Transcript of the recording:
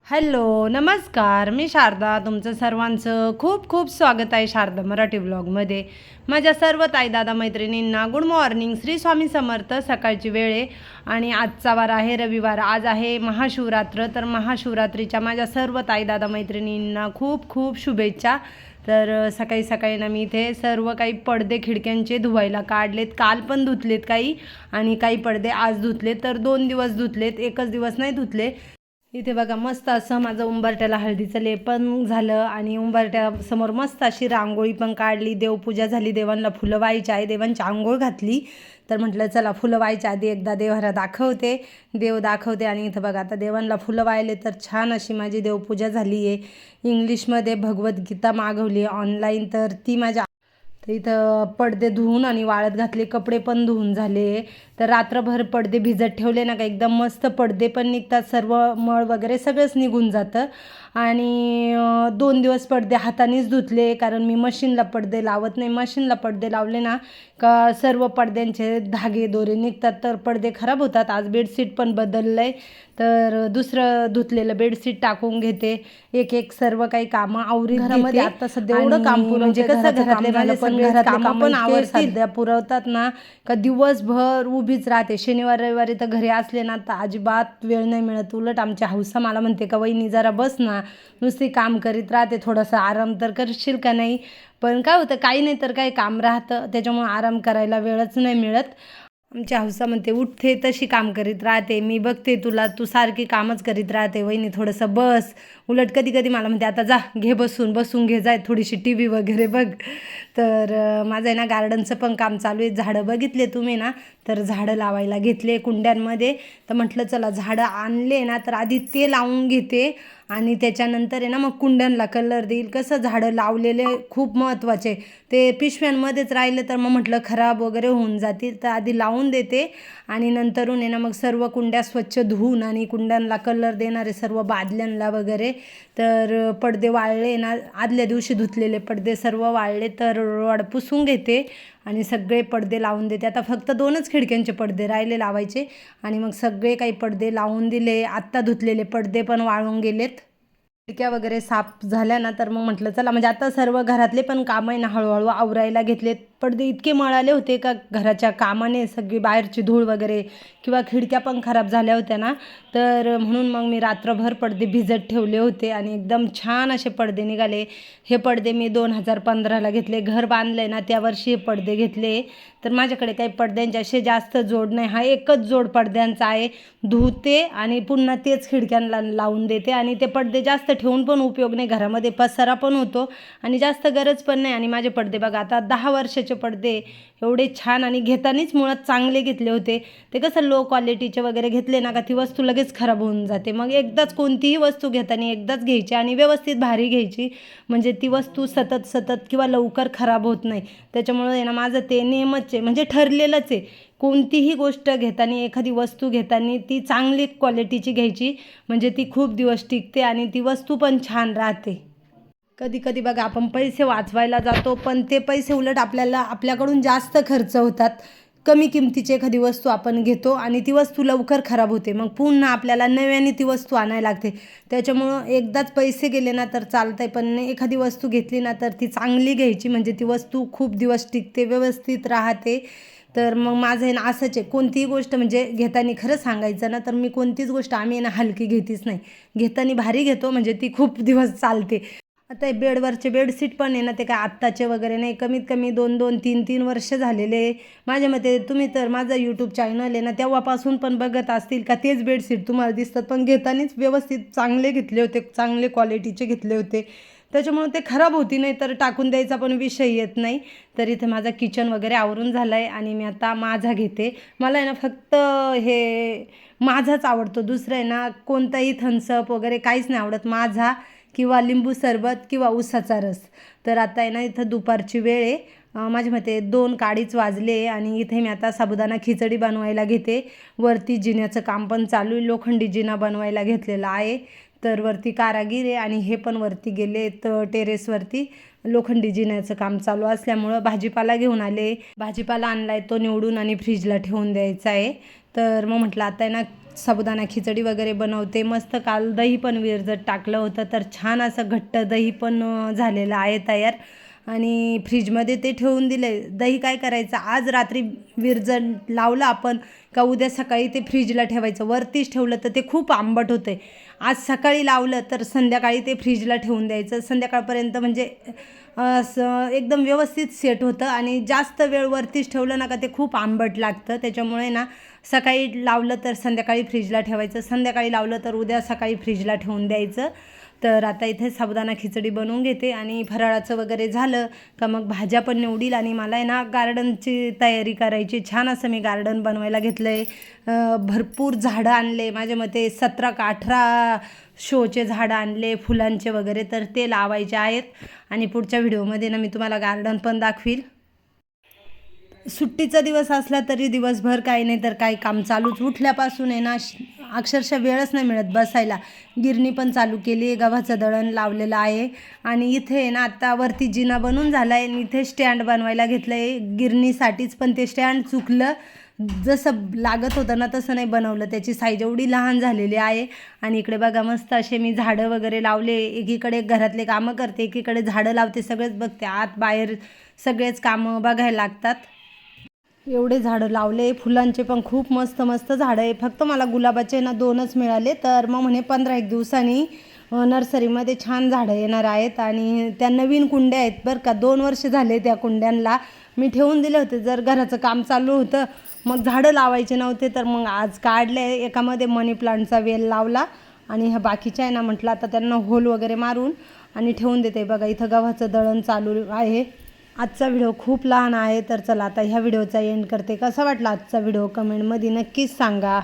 Hello, नमस्कार. मी शारदा. तुमचं सर्वांचं खूप खूप स्वागत आहे शारदा मराठी व्लॉगमध्ये. माझ्या सर्व ताई दादा मैत्रिणींना गुड मॉर्निंग. श्री स्वामी समर्थ. सकाळची वेळ आहे आणि आजचा वार आहे रविवार. आज आहे महाशिवरात्र. तर महाशिवरात्रीच्या माझ्या सर्व ताई दादा मैत्रिणींना खूप खूप शुभेच्छा. तर सकाळी सकाळी ना मी इथे सर्व काही पडदे खिडक्यांचे धुवायला काढलेत. काल पण धुतलेत काही आणि काही पडदे आज धुतलेत. तर 2 दिवस धुतलेत, एकच दिवस नाही धुतले. इथे बघा मस्त असं माझं उंबरठ्याला हळदीचं लेपन झालं आणि उंबरठ्यासमोर मस्त अशी रांगोळी पण काढली. देवपूजा झाली. देवांना फुलं व्हायची आहे. देवांची आंघोळ घातली. तर म्हटलं चला फुलं व्हायच्या आधी एकदा देवाला दाखवते, देव दाखवते. आणि इथं बघा आता देवांना फुलं वाहिले तर छान अशी माझी देवपूजा झाली आहे. इंग्लिशमध्ये भगवद्गीता मागवली ऑनलाईन. तर ती माझ्या तर इथं पडदे धुवून आणि वाळत घातले. कपडे पण धुवून झाले. तर रात्रभर पडदे भिजत ठेवले ना का एकदम मस्त पडदे पण निघतात. सर्व मळ वगैरे सगळंच निघून जातं. आणि 2 दिवस पडदे हातानेच धुतले कारण मी मशीनला पडदे लावत नाही. मशीनला पडदे लावले ना का सर्व पडद्यांचे धागे दोरे निघतात तर पडदे खराब होतात. आज बेडशीट पण बदललं आहे. तर दुसरं धुतलेलं बेडशीट टाकून घेते. एक एक सर्व काही कामं आवरीत घरामध्ये. आता सध्या एवढं काम म्हणजे कसं घरातले माझे पण घरातले कामं पण सध्या पुरवतात ना का दिवसभर उभीच राहते. शनिवार रविवारी तर घरी असले ना तर अजिबात वेळ नाही मिळत. उलट आमच्या हौसा मला म्हणते का वहिनी जरा बस ना, नुसती काम करीत राहते, थोडासा आराम तर करशील का नाही. पण काय होतं काही नाही तर काही काम राहतं त्याच्यामुळे आराम करायला वेळच नाही मिळत. आमच्या हौसा म्हणते उठते तशी काम करीत राहते, मी बघते तुला, तू सारखी कामच करीत राहते वहिनी, थोडंसं बस. उलट कधी कधी मला म्हणते आता जा घे बसून घे, जाय थोडीशी टी व्ही वगैरे बघ. तर माझं आहे ना गार्डनचं पण काम चालू आहे. झाडं बघितले तुम्ही ना, तर झाडं लावायला घेतले कुंड्यांमध्ये. तर म्हटलं चला झाडं आणले ना तर आधी ते लावून घेते आणि त्याच्यानंतर आहे ना मग कुंड्यांना कलर देईल. कसं झाडं लावलेले खूप महत्त्वाचे. ते पिशव्यांमध्येच राहिलं तर मग म्हटलं खराब वगैरे होऊन जातील. तर आधी लावून देते आणि नंतरून आहे ना मग सर्व कुंड्या स्वच्छ धुवून आणि कुंड्यांना कलर देणारे सर्व बादल्यांना वगैरे. तर पडदे वाळले ना, आदल्या दिवशी धुतलेले पडदे सर्व वाळले तर रॉड पुसून घेते आणि सगळे पडदे लावून देते. आता फक्त 2च खिडक्यांचे पडदे राहिले लावायचे आणि मग सगळे काही पडदे लावून दिले. आत्ता धुतलेले पडदे पण वाळून गेलेत. खिडक्या वगैरे साफ झाल्या ना तर मग म्हटलं चला म्हणजे आता सर्व घरातले पण कामं आहे ना हळूहळू आवरायला घेतलेत. पडदे इतके मळाले होते का घराच्या कामाने सगळी बाहेरची धूळ वगैरे किंवा खिडक्या पण खराब झाल्या होत्या ना, तर म्हणून मग मी रात्रभर पडदे भिजत ठेवले होते आणि एकदम छान असे पडदे निघाले. हे पडदे मी 2015ला घेतले. घर बांधले ना त्या वर्षी हे पडदे घेतले. तर माझ्याकडे काही पडद्यांचे असे जास्त जोड नाही. हा एकच जोड पडद्यांचा आहे. धुते आणि पुन्हा तेच खिडक्यांना लावून देते आणि ते पडदे जास्त ठेवून पण उपयोग नाही. घरामध्ये पसारा पण होतो आणि जास्त गरज पण नाही. आणि माझे पडदे बघा आता 10 वर्षाचे पडदे एवढे छान आणि घेतानीच मुळात चांगले घेतले होते. ते कसं लो क्वालिटीचे वगैरे घेतले ना का ती वस्तू लगेच खराब होऊन जाते. मग एकदाच कोणतीही वस्तू घेताना एकदाच घ्यायची आणि व्यवस्थित भारी घ्यायची म्हणजे ती वस्तू सतत किंवा लवकर खराब होत नाही. त्याच्यामुळे आहे ना माझं ते नियमच आहे म्हणजे ठरलेलंच आहे. कोणतीही गोष्ट घेताना एखादी वस्तू घेताना ती चांगली क्वालिटीची घ्यायची म्हणजे ती खूप दिवस टिकते आणि ती वस्तू पण छान राहते. कधी कधी बघा आपण पैसे वाचवायला जातो पण ते पैसे उलट आपल्याकडून जास्त खर्च होतात. कमी किमतीची एखादी वस्तू आपण घेतो आणि ती वस्तू लवकर खराब होते. मग पुन्हा आपल्याला नव्याने ती वस्तू आणायला लागते. त्याच्यामुळं एकदाच पैसे गेले ना तर चालतंय पण एखादी वस्तू घेतली ना तर ती चांगली घ्यायची म्हणजे ती वस्तू खूप दिवस टिकते, व्यवस्थित राहते. तर मग माझं आहे ना असंच आहे. कोणतीही गोष्ट म्हणजे घेताना खरं सांगायचं ना तर मी कोणतीच गोष्ट आम्ही ना हलकी घेतीच नाही. घेताना भारी घेतो म्हणजे ती खूप दिवस चालते. आता हे बेडवरचे बेडशीट पण आहे ना ते काय आत्ताचे वगैरे नाही. कमीत कमी 2-2, 3-3 वर्ष झालेले. माझ्या मते तुम्ही तर माझा यूट्यूब चॅनल आहे ना तेव्हापासून पण बघत असतील का तेच बेडशीट तुम्हाला दिसतात. पण घेतानाच व्यवस्थित चांगले घेतले होते, चांगले क्वालिटीचे घेतले होते. त्याच्यामुळे ते खराब होती नाही तर टाकून द्यायचा पण विषय येत नाही. तर इथे माझा किचन वगैरे आवरून झालं आहे आणि मी आता माझा घेते. मला आहे ना फक्त हे माझाच आवडतो. दुसरं आहे ना कोणताही थम्सअप वगैरे काहीच नाही आवडत. माझा किंवा लिंबू सरबत किंवा उसाचा रस. तर आता आहे ना इथं दुपारची वेळ आहे. माझ्या मते 2:15 वाजले आणि इथे मी आता साबुदाणा खिचडी बनवायला घेते. वरती जिन्याचं काम पण चालू आहे. लोखंडी जिना बनवायला घेतलेला आहे. तर वरती कारागीर आहे आणि हे पण वरती गेले तर टेरेसवरती लोखंडी जिन्याचं काम चालू असल्यामुळं भाजीपाला घेऊन आले. भाजीपाला आणलाय तो निवडून आणि फ्रीजला ठेवून द्यायचा आहे. तर मग म्हटलं आता आहे ना साबुदाणा खिचडी वगैरे बनवते. मस्त काल दही पण विरजत टाकलं होतं, तर छान असं घट्ट दही पण झालेलं आहे तयार. आणि फ्रीजमध्ये ते ठेवून दिले. दही काय करायचं, आज रात्री विरजत लावलं आपण का उद्या सकाळी ते फ्रीजला ठेवायचं. वरतीच ठेवलं तर ते खूप आंबट होते. आज सकाळी लावलं तर संध्याकाळी ते फ्रीजला ठेवून द्यायचं. संध्याकाळपर्यंत म्हणजे असं एकदम व्यवस्थित सेट होतं. आणि जास्त वेळ वरतीच ठेवलं ना का ते खूप आंबट लागतं. त्याच्यामुळे ना सकाळी लावलं तर संध्याकाळी फ्रीजला ठेवायचं, संध्याकाळी लावलं तर उद्या सकाळी फ्रीजला ठेवून द्यायचं. तर आता इथे साबुदाणा खिचडी बनवून घेते आणि फराळाचं वगैरे झालं का मग भाज्या पण निवडील. आणि मला आहे ना गार्डनची तयारी करायची. छान असं मी गार्डन बनवायला घेतलं आहे. भरपूर झाडं आणले, माझ्या मते 17 का 18 शोचे झाडं आणले फुलांचे वगैरे, तर ते लावायचे आहेत. आणि पुढच्या व्हिडिओमध्ये ना मी तुम्हाला गार्डन पण दाखवील. सुट्टीचा दिवस असला तरी दिवसभर काही नाही तर काही काम चालूच. उठल्यापासून आहे ना अक्षरशः वेळच नाही मिळत बसायला. गिरणी पण चालू केली आहे, गव्हाचं दळण लावलेलं आहे. आणि इथे आहे ना आत्ता वरती जिना बनून झाला आहे आणि इथे स्टँड बनवायला घेतलं आहे गिरणीसाठीच. पण ते स्टँड चुकलं, जसं लागत होतं ना तसं नाही बनवलं, त्याची साईज एवढी लहान झालेली आहे. आणि इकडे बघा मस्त असे मी झाडं वगैरे लावले. एकीकडे घरातले कामं करते, एकीकडे झाडं लावते, सगळेच बघते. आत बाहेर सगळेच कामं बघायला लागतात. एवढे झाडं लावले. फुलांचे पण खूप मस्त मस्त झाडं आहे. फक्त मला गुलाबाचे ना 2च मिळाले. तर मग म्हणे 15-1 दिवसांनी नर्सरीमध्ये छान झाडं येणार आहेत. आणि त्या नवीन कुंड्या आहेत बरं का, 2 वर्ष झाले त्या कुंड्यांना मी ठेवून दिले होते. जर घराचं काम चालू होतं मग झाडं लावायचे नव्हते, तर मग आज काढले. एकामध्ये मनी प्लांटचा वेल लावला आणि ह्या बाकीच्या आहे ना म्हटलं आता त्यांना होल वगैरे मारून आणि ठेवून देते. बघा इथं गव्हाचं दळण चालू आहे. आजचा व्हिडिओ खूप लहान आहे, तर चला आता ह्या व्हिडिओचा एंड करते. कसा वाटला आजचा व्हिडिओ कमेंटमध्ये नक्कीच सांगा.